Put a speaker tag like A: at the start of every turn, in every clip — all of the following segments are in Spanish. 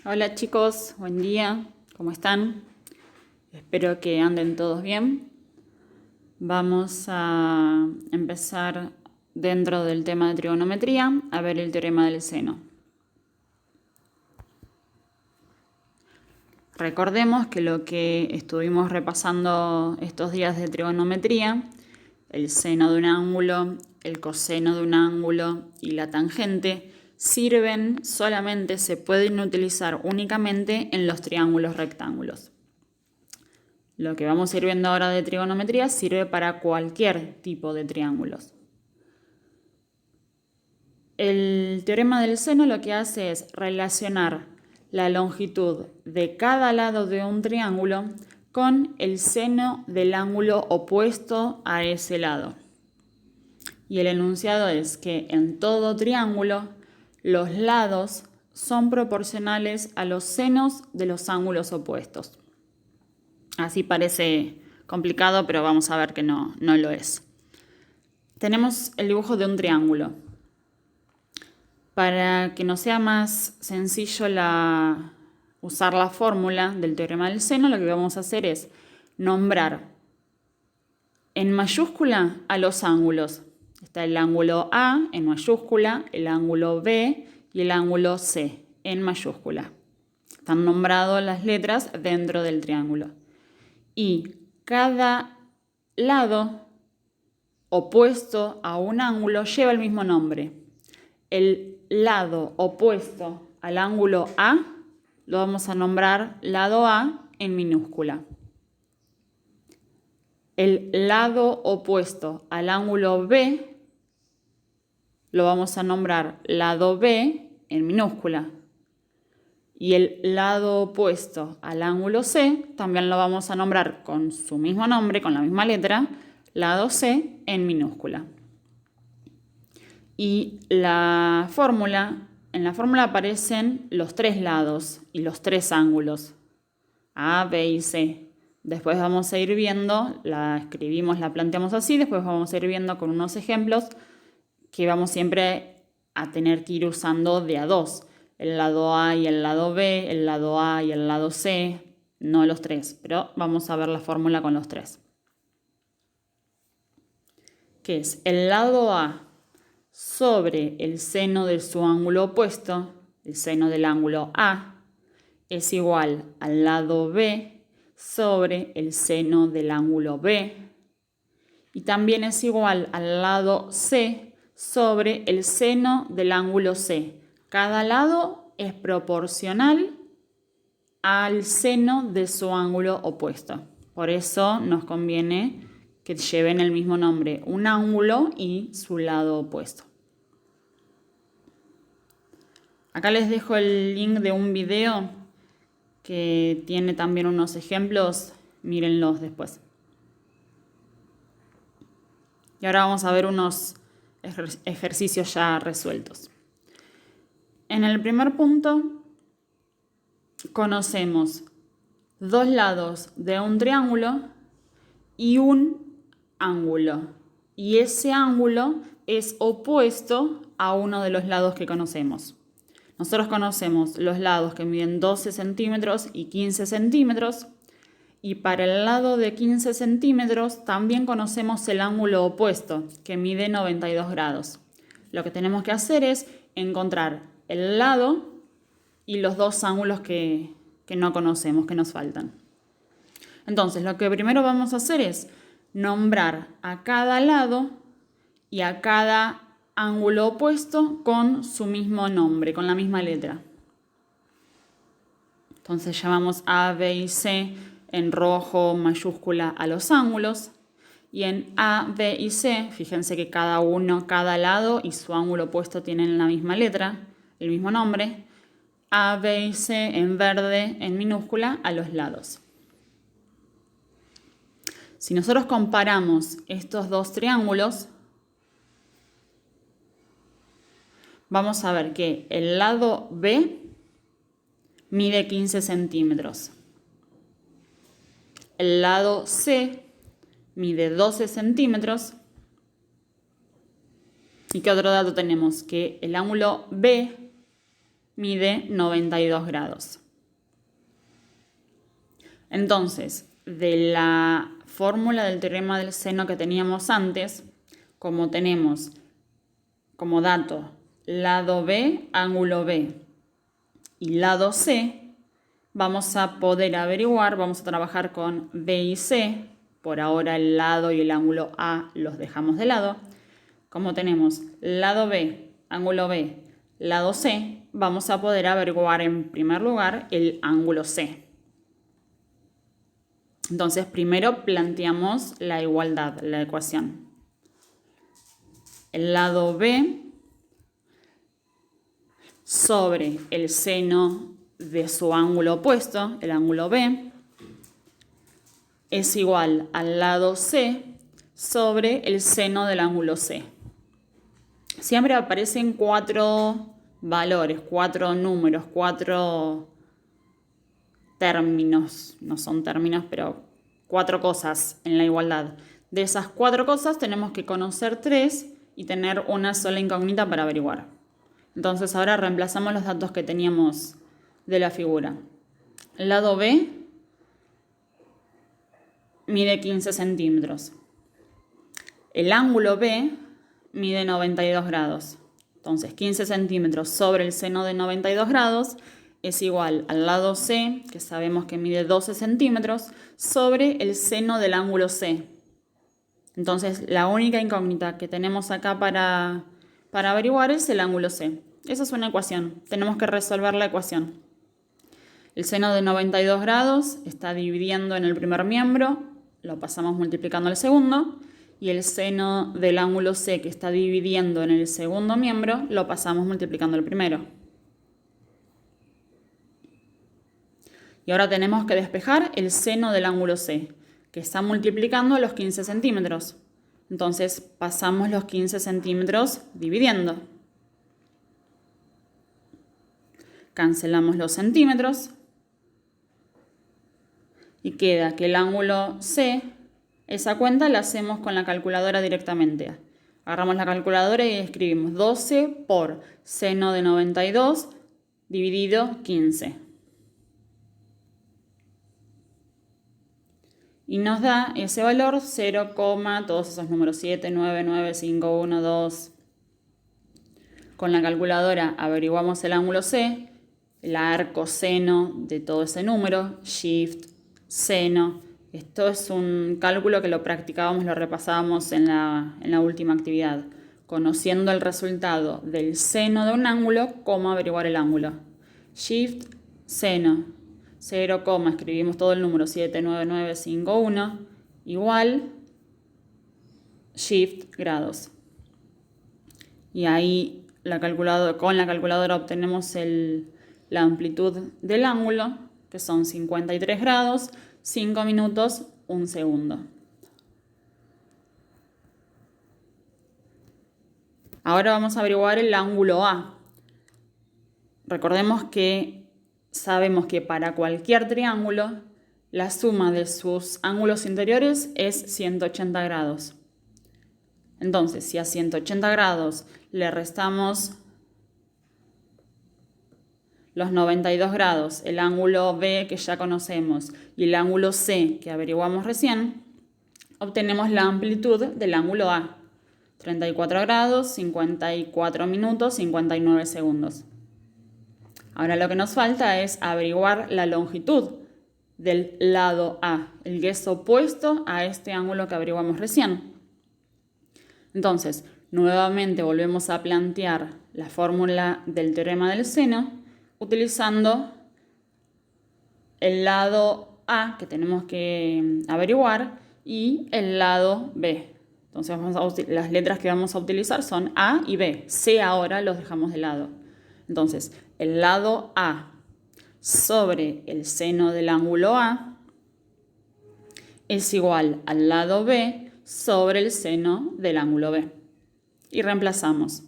A: Hola chicos, buen día, ¿cómo están? Espero que anden todos bien. Vamos a empezar dentro del tema de trigonometría a ver el teorema del seno. Recordemos que lo que estuvimos repasando estos días de trigonometría, el seno de un ángulo, el coseno de un ángulo y la tangente, se pueden utilizar únicamente en los triángulos rectángulos. Lo que vamos a ir viendo ahora de trigonometría sirve para cualquier tipo de triángulos. El teorema del seno lo que hace es relacionar la longitud de cada lado de un triángulo con el seno del ángulo opuesto a ese lado. Y el enunciado es que en todo triángulo los lados son proporcionales a los senos de los ángulos opuestos. Así parece complicado, pero vamos a ver que no lo es. Tenemos el dibujo de un triángulo. Para que nos sea más sencillo usar la fórmula del teorema del seno, lo que vamos a hacer es nombrar en mayúscula a los ángulos. Está el ángulo A en mayúscula, el ángulo B y el ángulo C en mayúscula. Están nombradas las letras dentro del triángulo. Y cada lado opuesto a un ángulo lleva el mismo nombre. El lado opuesto al ángulo A lo vamos a nombrar lado A en minúscula. El lado opuesto al ángulo B lo vamos a nombrar lado B en minúscula. Y el lado opuesto al ángulo C también lo vamos a nombrar con su mismo nombre, con la misma letra, lado C en minúscula. Y en la fórmula aparecen los tres lados y los tres ángulos, A, B y C. Después vamos a ir viendo, la escribimos, la planteamos así, después vamos a ir viendo con unos ejemplos que vamos siempre a tener que ir usando de a dos. El lado A y el lado B, el lado A y el lado C, no los tres, pero vamos a ver la fórmula con los tres. Que es el lado A sobre el seno de su ángulo opuesto, el seno del ángulo A, es igual al lado B sobre el seno del ángulo B. Y también es igual al lado C sobre el seno del ángulo C. Cada lado es proporcional al seno de su ángulo opuesto. Por eso nos conviene que lleven el mismo nombre, un ángulo y su lado opuesto. Acá les dejo el link de un video que tiene también unos ejemplos, mírenlos después. Y ahora vamos a ver unos ejercicios ya resueltos. En el primer punto conocemos dos lados de un triángulo y un ángulo. Y ese ángulo es opuesto a uno de los lados que conocemos. Nosotros conocemos los lados que miden 12 centímetros y 15 centímetros. Y para el lado de 15 centímetros también conocemos el ángulo opuesto, que mide 92 grados. Lo que tenemos que hacer es encontrar el lado y los dos ángulos que no conocemos, que nos faltan. Entonces, lo que primero vamos a hacer es nombrar a cada lado y a cada ángulo opuesto con su mismo nombre, con la misma letra. Entonces llamamos A, B y C en rojo mayúscula a los ángulos. Y en A, B y C, fíjense que cada lado y su ángulo opuesto tienen la misma letra, el mismo nombre. A, B y C en verde en minúscula a los lados. Si nosotros comparamos estos dos triángulos, vamos a ver que el lado B mide 15 centímetros. El lado C mide 12 centímetros. ¿Y qué otro dato tenemos? Que el ángulo B mide 92 grados. Entonces, de la fórmula del teorema del seno que teníamos antes, como tenemos como dato lado B, ángulo B y lado C, vamos a poder averiguar, vamos a trabajar con B y C. Por ahora el lado y el ángulo A los dejamos de lado. Como tenemos lado B, ángulo B, lado C, vamos a poder averiguar en primer lugar el ángulo C. Entonces, primero planteamos la igualdad, la ecuación. El lado B sobre el seno de su ángulo opuesto, el ángulo B, es igual al lado C sobre el seno del ángulo C. Siempre aparecen 4 valores, 4 números, 4 términos, no son términos, pero 4 cosas en la igualdad. De esas 4 cosas tenemos que conocer 3 y tener una sola incógnita para averiguar. Entonces ahora reemplazamos los datos que teníamos de la figura. El lado B mide 15 centímetros. El ángulo B mide 92 grados. Entonces 15 centímetros sobre el seno de 92 grados es igual al lado C, que sabemos que mide 12 centímetros, sobre el seno del ángulo C. Entonces, la única incógnita que tenemos acá para averiguar es el ángulo C. Esa es una ecuación. Tenemos que resolver la ecuación. El seno de 92 grados está dividiendo en el primer miembro, lo pasamos multiplicando el segundo, y el seno del ángulo C, que está dividiendo en el segundo miembro, lo pasamos multiplicando el primero. Y ahora tenemos que despejar el seno del ángulo C, que está multiplicando los 15 centímetros. Entonces pasamos los 15 centímetros dividiendo. Cancelamos los centímetros. Y queda que el ángulo C, esa cuenta la hacemos con la calculadora directamente. Agarramos la calculadora y escribimos 12 por seno de 92 dividido 15. Y nos da ese valor 0, todos esos números 7, 9, 9, 5, 1, 2. Con la calculadora averiguamos el ángulo C, el arco seno de todo ese número, shift, seno. Esto es un cálculo que lo practicábamos, lo repasábamos en la última actividad. Conociendo el resultado del seno de un ángulo, ¿cómo averiguar el ángulo? Shift, seno. 0, escribimos todo el número 7, 9, 9, 5, 1, igual shift grados. Y ahí con la calculadora obtenemos la amplitud del ángulo, que son 53 grados, 5 minutos, 1 segundo. Ahora vamos a averiguar el ángulo A. Recordemos que sabemos que para cualquier triángulo, la suma de sus ángulos interiores es 180 grados. Entonces, si a 180 grados le restamos los 92 grados, el ángulo B que ya conocemos y el ángulo C que averiguamos recién, obtenemos la amplitud del ángulo A. 34 grados, 54 minutos, 59 segundos. Ahora lo que nos falta es averiguar la longitud del lado A, el que es opuesto a este ángulo que averiguamos recién. Entonces, nuevamente volvemos a plantear la fórmula del teorema del seno utilizando el lado A que tenemos que averiguar y el lado B. Entonces las letras que vamos a utilizar son A y B. C ahora los dejamos de lado. Entonces, el lado A sobre el seno del ángulo A es igual al lado B sobre el seno del ángulo B. Y reemplazamos.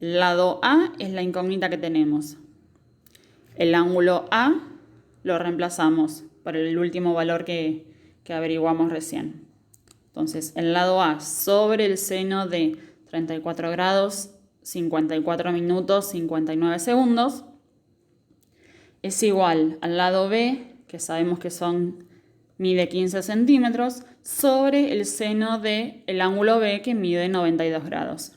A: El lado A es la incógnita que tenemos. El ángulo A lo reemplazamos por el último valor que averiguamos recién. Entonces, el lado A sobre el seno de 34 grados, 54 minutos, 59 segundos, es igual al lado B, que sabemos que mide 15 centímetros, sobre el seno del ángulo B, que mide 92 grados.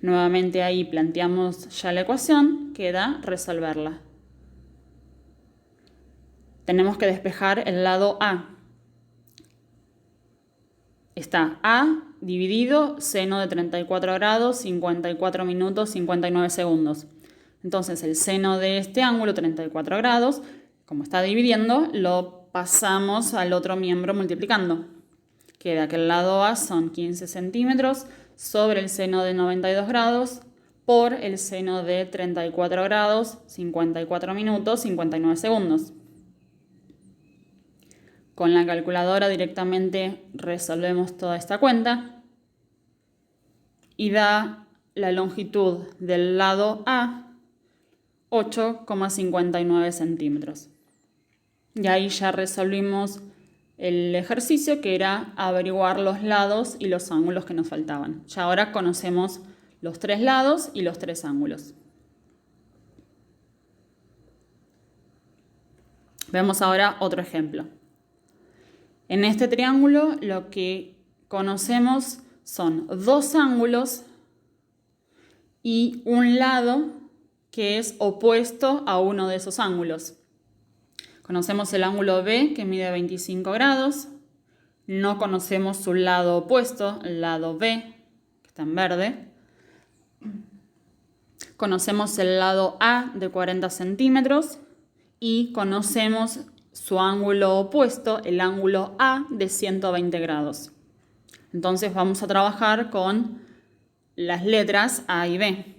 A: Nuevamente ahí planteamos ya la ecuación, queda resolverla. Tenemos que despejar el lado A. Está A dividido seno de 34 grados, 54 minutos, 59 segundos. Entonces el seno de este ángulo, 34 grados, como está dividiendo, lo pasamos al otro miembro multiplicando. Queda que el lado A son 15 centímetros sobre el seno de 92 grados por el seno de 34 grados, 54 minutos, 59 segundos. Con la calculadora directamente resolvemos toda esta cuenta y da la longitud del lado A 8,59 centímetros. Y ahí ya resolvimos el ejercicio, que era averiguar los lados y los ángulos que nos faltaban. Ya ahora conocemos los 3 lados y los 3 ángulos. Vemos ahora otro ejemplo. En este triángulo lo que conocemos son 2 ángulos y un lado que es opuesto a uno de esos ángulos. Conocemos el ángulo B, que mide 25 grados. No conocemos su lado opuesto, el lado B, que está en verde. Conocemos el lado A de 40 centímetros y conocemos su ángulo opuesto, el ángulo A de 120 grados. Entonces vamos a trabajar con las letras A y B.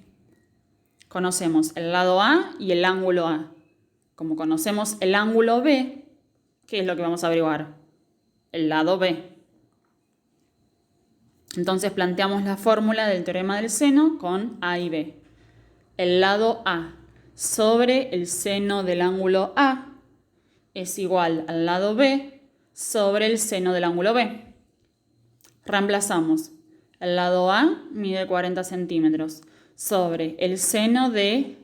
A: Conocemos el lado A y el ángulo A. Como conocemos el ángulo B, ¿qué es lo que vamos a averiguar? El lado B. Entonces planteamos la fórmula del teorema del seno con A y B. El lado A sobre el seno del ángulo A es igual al lado B sobre el seno del ángulo B. Reemplazamos. El lado A mide 40 centímetros sobre el seno del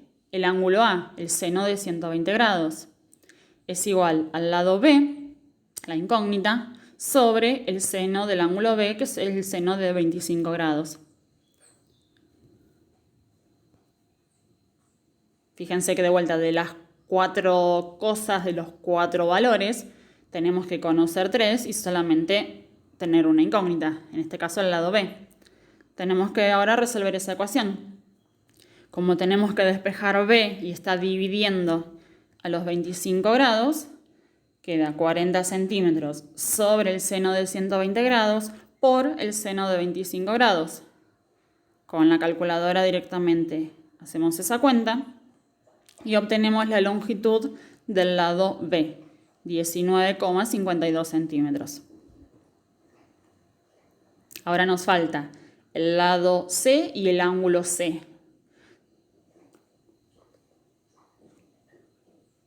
A: ángulo A, el seno de 120 grados. Es igual al lado B, la incógnita, sobre el seno del ángulo B, que es el seno de 25 grados. Fíjense que de vuelta, de las 4 cosas, de los 4 valores, tenemos que conocer 3 y solamente tener una incógnita, en este caso el lado B. Tenemos que ahora resolver esa ecuación. Como tenemos que despejar B y está dividiendo a los 25 grados, queda 40 centímetros sobre el seno de 120 grados por el seno de 25 grados. Con la calculadora directamente hacemos esa cuenta y obtenemos la longitud del lado B, 19,52 centímetros. Ahora nos falta el lado C y el ángulo C.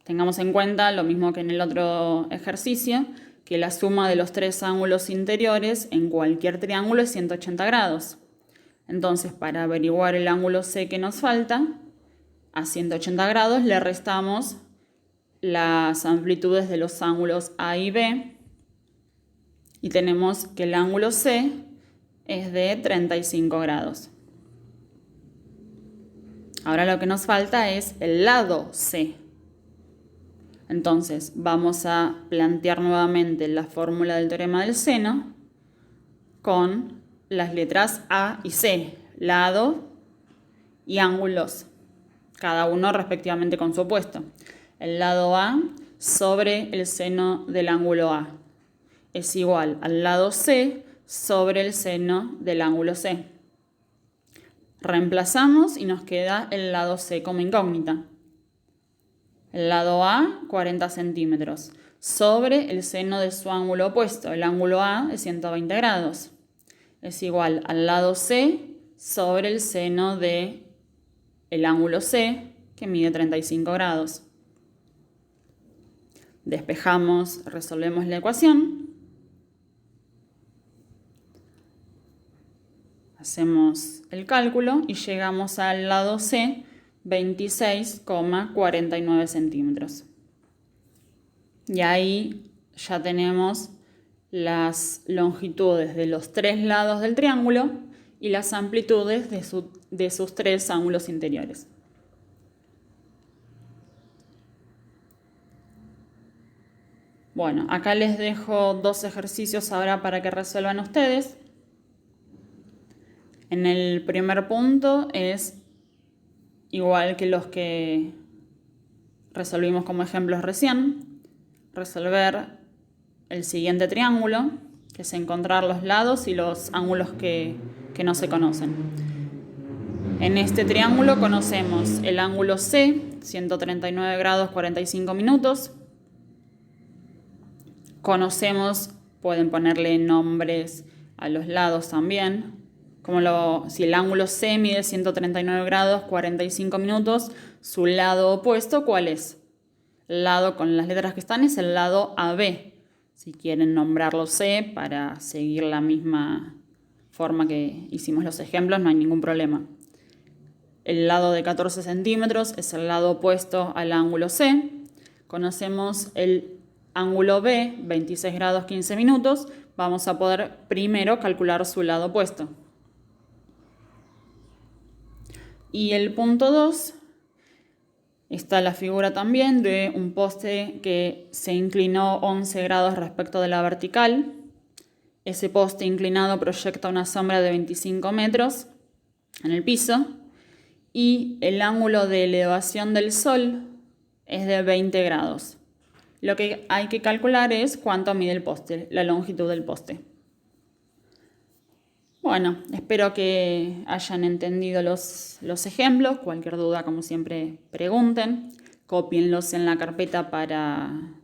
A: Tengamos en cuenta, lo mismo que en el otro ejercicio, que la suma de los 3 ángulos interiores en cualquier triángulo es 180 grados. Entonces, para averiguar el ángulo C que nos falta, a 180 grados le restamos las amplitudes de los ángulos A y B y tenemos que el ángulo C es de 35 grados. Ahora lo que nos falta es el lado C. Entonces vamos a plantear nuevamente la fórmula del teorema del seno con las letras A y C, lado y ángulos, cada uno respectivamente con su opuesto. El lado A sobre el seno del ángulo A es igual al lado C sobre el seno del ángulo C. Reemplazamos y nos queda el lado C como incógnita. El lado A, 40 centímetros, sobre el seno de su ángulo opuesto. El ángulo A es 120 grados. Es igual al lado C sobre el seno del ángulo C, que mide 35 grados. Despejamos, resolvemos la ecuación. Hacemos el cálculo y llegamos al lado C 26,49 centímetros. Y ahí ya tenemos las longitudes de los 3 lados del triángulo y las amplitudes de sus 3 ángulos interiores. Bueno, acá les dejo 2 ejercicios ahora para que resuelvan ustedes. En el primer punto es igual que los que resolvimos como ejemplos recién, resolver el siguiente triángulo, que es encontrar los lados y los ángulos que no se conocen. En este triángulo conocemos el ángulo C, 139 grados 45 minutos. Conocemos, pueden ponerle nombres a los lados también. Si el ángulo C mide 139 grados 45 minutos, su lado opuesto, ¿cuál es? El lado con las letras que están es el lado AB. Si quieren nombrarlo C para seguir la misma forma que hicimos los ejemplos, no hay ningún problema. El lado de 14 centímetros es el lado opuesto al ángulo C. Conocemos el ángulo B, 26 grados 15 minutos. Vamos a poder primero calcular su lado opuesto. Y el punto 2, está la figura también de un poste que se inclinó 11 grados respecto de la vertical. Ese poste inclinado proyecta una sombra de 25 metros en el piso y el ángulo de elevación del sol es de 20 grados. Lo que hay que calcular es cuánto mide el poste, la longitud del poste. Bueno, espero que hayan entendido los ejemplos. Cualquier duda, como siempre, pregunten. Cópienlos en la carpeta para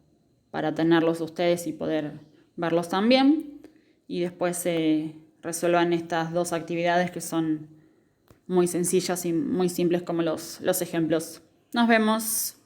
A: tenerlos ustedes y poder verlos también. Y después resuelvan estas 2 actividades que son muy sencillas y muy simples como los ejemplos. Nos vemos.